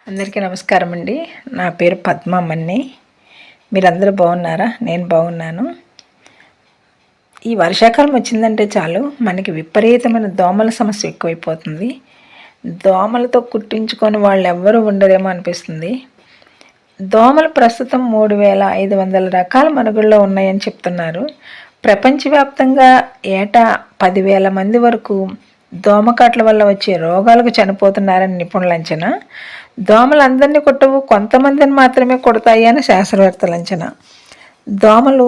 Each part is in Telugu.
అందరికీ నమస్కారం అండి. నా పేరు పద్మమ్మని. మీరందరూ బాగున్నారా? నేను బాగున్నాను. ఈ వర్షాకాలం వచ్చిందంటే చాలు మనకి విపరీతమైన దోమల సమస్య ఎక్కువైపోతుంది. దోమలతో కుట్టించుకొని వాళ్ళు ఎవ్వరూ ఉండరేమో అనిపిస్తుంది. దోమలు ప్రస్తుతం 3500 రకాల మనుగడలో ఉన్నాయని చెప్తున్నారు. ప్రపంచవ్యాప్తంగా ఏటా 10,000 మంది వరకు దోమకాట్ల వల్ల వచ్చే రోగాలకు చనిపోతున్నారని నిపుణుల అంచనా. దోమలు అందరినీ కొట్టవు, కొంతమందిని మాత్రమే కొడతాయి అని శాస్త్రవేత్తల అంచనా. దోమలు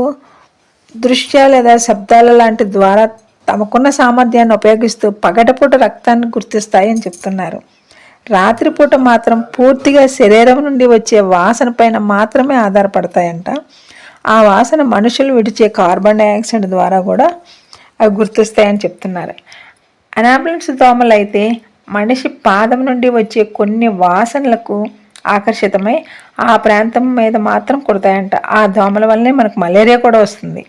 దృశ్య లేదా శబ్దాల లాంటి ద్వారా తమకున్న సామర్థ్యాన్ని ఉపయోగిస్తూ పగటిపూట రక్తాన్ని గుర్తిస్తాయని చెప్తున్నారు. రాత్రిపూట మాత్రం పూర్తిగా శరీరం నుండి వచ్చే వాసన పైన మాత్రమే ఆధారపడతాయంట. ఆ వాసన మనుషులు విడిచే కార్బన్ డైఆక్సైడ్ ద్వారా కూడా అవి గుర్తిస్తాయని చెప్తున్నారు. అనాబిలిన్స్ దోమలు అయితే మనిషి పాదం నుండి వచ్చే కొన్ని వాసనలకు ఆకర్షితమై ఆ ప్రాంతం మీద మాత్రం కుడతాయంట. ఆ దోమల వల్లనే మనకు మలేరియా కూడా వస్తుంది.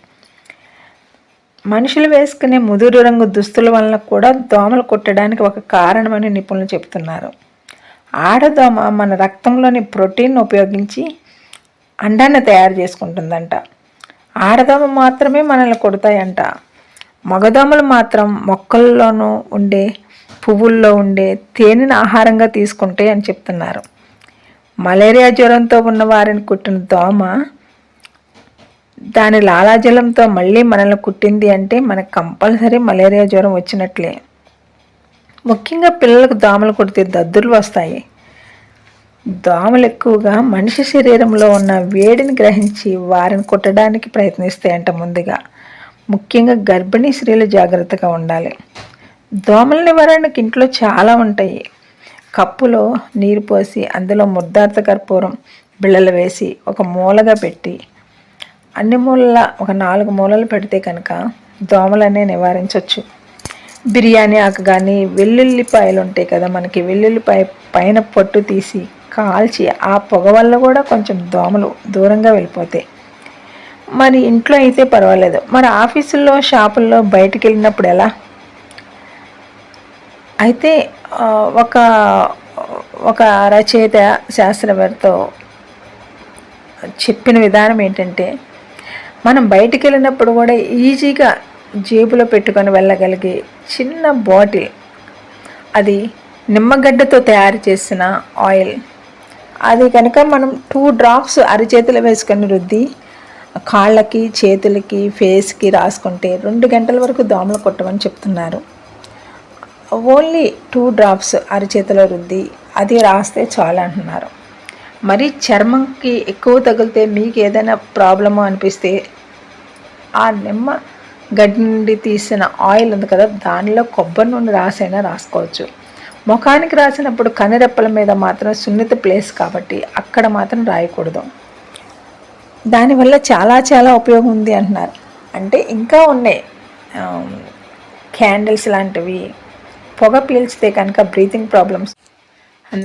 మనుషులు వేసుకునే ముదురు రంగు దుస్తుల వలన కూడా దోమలు కుట్టడానికి ఒక కారణమని నిపుణులు చెప్తున్నారు. ఆడదోమ మన రక్తంలోని ప్రోటీన్ ఉపయోగించి అండాన్ని తయారు చేసుకుంటుందంట. ఆడదోమ మాత్రమే మనల్ని కొడతాయంట. మగదోమలు మాత్రం మొక్కల్లోనూ ఉండే పువ్వుల్లో ఉండే తేనెను ఆహారంగా తీసుకుంటాయి అని చెప్తున్నారు. మలేరియా జ్వరంతో ఉన్న వారిని కుట్టిన దోమ దాని లాలాజలంతో మళ్ళీ మనల్ని కుట్టింది అంటే మనకు కంపల్సరీ మలేరియా జ్వరం వచ్చినట్లే. ముఖ్యంగా పిల్లలకు దోమలు కుడితే దద్దుర్లు వస్తాయి. దోమలు ఎక్కువగా మనిషి శరీరంలో ఉన్న వేడిని గ్రహించి వారిని కుట్టడానికి ప్రయత్నిస్తాయంట. ముందుగా ముఖ్యంగా గర్భిణీ స్త్రీలు జాగ్రత్తగా ఉండాలి. దోమల నివారణకు ఇంట్లో చాలా ఉంటాయి. కప్పులో నీరు పోసి అందులో ముద్దార్థ కర్పూరం బిళ్ళలు వేసి ఒక మూలగా పెట్టి అన్ని మూలల ఒక 4 మూలలు పెడితే కనుక దోమలనే నివారించవచ్చు. బిర్యానీ ఆకు కానీ వెల్లుల్లిపాయలు ఉంటాయి కదా, మనకి వెల్లుల్లిపాయ పైన పొట్టు తీసి కాల్చి ఆ పొగ వల్ల కూడా కొంచెం దోమలు దూరంగా వెళ్ళిపోతాయి. మరి ఇంట్లో అయితే పర్వాలేదు, మరి ఆఫీసుల్లో షాపుల్లో బయటికి వెళ్ళినప్పుడు ఎలా? అయితే ఒక రచయిత శాస్త్రవేత్త చెప్పిన విధానం ఏంటంటే, మనం బయటికి వెళ్ళినప్పుడు కూడా ఈజీగా జేబులో పెట్టుకొని వెళ్ళగలిగే చిన్న బాటిల్, అది నిమ్మగడ్డతో తయారు చేసిన ఆయిల్, అది కనుక మనం 2 డ్రాప్స్ అరచేతులు వేసుకొని రుద్ది కాళ్ళకి చేతులకి ఫేస్కి రాసుకుంటే 2 గంటల వరకు దోమలు కొట్టమని చెప్తున్నారు. ఓన్లీ 2 డ్రాప్స్ అరచేతిలో రుద్ది అది రాస్తే చాలు అంటున్నారు. మరి చర్మంకి ఎక్కువ తగిలితే మీకు ఏదైనా ప్రాబ్లము అనిపిస్తే ఆ నిమ్మ గడ్డి నుండి తీసిన ఆయిల్ ఉంది కదా, దానిలో కొబ్బరి నూనె రాసైనా రాసుకోవచ్చు. ముఖానికి రాసినప్పుడు కనురెప్పల మీద మాత్రం సున్నిత ప్లేస్ కాబట్టి అక్కడ మాత్రం రాయకూడదు. దానివల్ల చాలా ఉపయోగం ఉంది అంటున్నారు. అంటే ఇంకా ఉన్నాయి, క్యాండిల్స్ లాంటివి పొగ పీల్చితే కనుక బ్రీతింగ్ ప్రాబ్లమ్స్